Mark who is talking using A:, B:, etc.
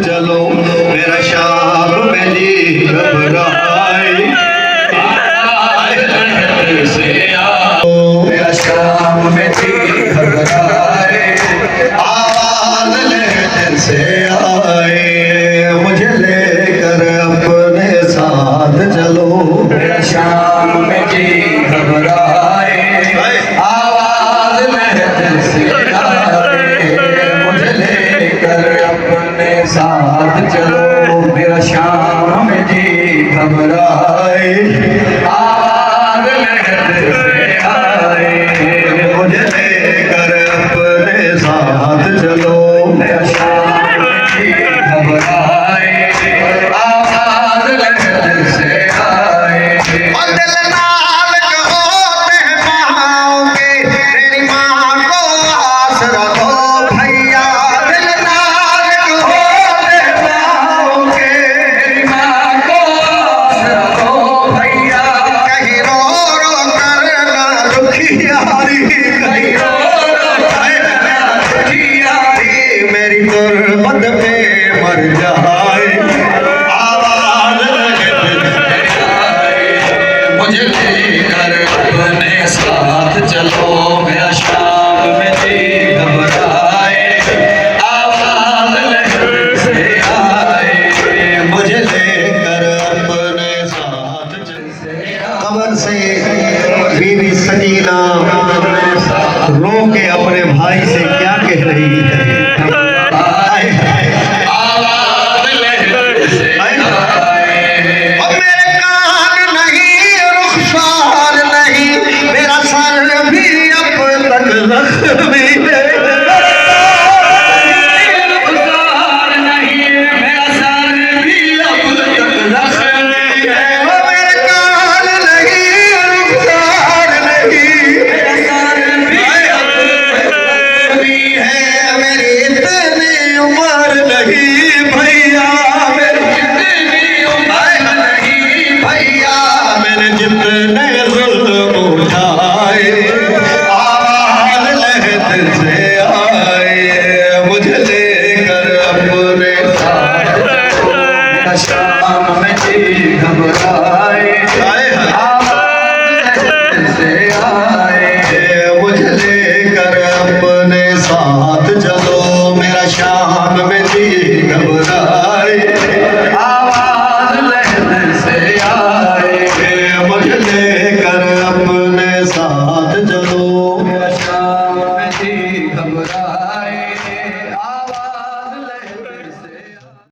A: चलो मेरा शाम में जी घबराए मेरा शाम में जी घबराए आवाज लहर से आए मुझे लेकर अपने साथ चलो मेरा शाम में जी घबराए आवाज लहर से आए मुझे लेकर अपने साथ चलो मेरा शाम में जी घबराए आवाज लहर से आए मुझे लेकर अपने साथ चलो मेरा शाम में जी घबराए आवाज लहर से आए और दिल नाल कहो मेहमानों के तेरी माँ को आस रखो भैया दिल नाल कहो मेहमानों के तेरी माँ को आस रखो भैया कहीं रो रो कर ना दुखियारी कहीं रो रो कर ना दुखियारी मेरी गुर्बत पे मर जाए आवाज लहर से आए मुझे लेकर अपने साथ चलो मेरा शाम में जी घबराए आवाज लहर से आए मुझे लेकर अपने साथ कब्र से बीवी सकीना रो के अपने भाई से क्या कह रही है आवाज लहर से आए और मेरे कान नहीं रुखसार नहीं मेरा सर भी अब तक जख्मी है रुखसार नहीं मेरा सर भी अब तक जख्मी है वो मेरे कान नहीं रुखसार नहीं मेरा सर भी अब तक जख्मी है मेरी इतनी उम्र नहीं भैया मेरी इतनी उम्र नहीं भैया मैंने जितने जुल्म उठाए आवाज लहर से आए मुझे लेकर अपने साथ मेरा शाम में जी घबराए आवाज लहर से आए मुझे लेकर अपने साथ चलो मेरा शाम में जी घबराए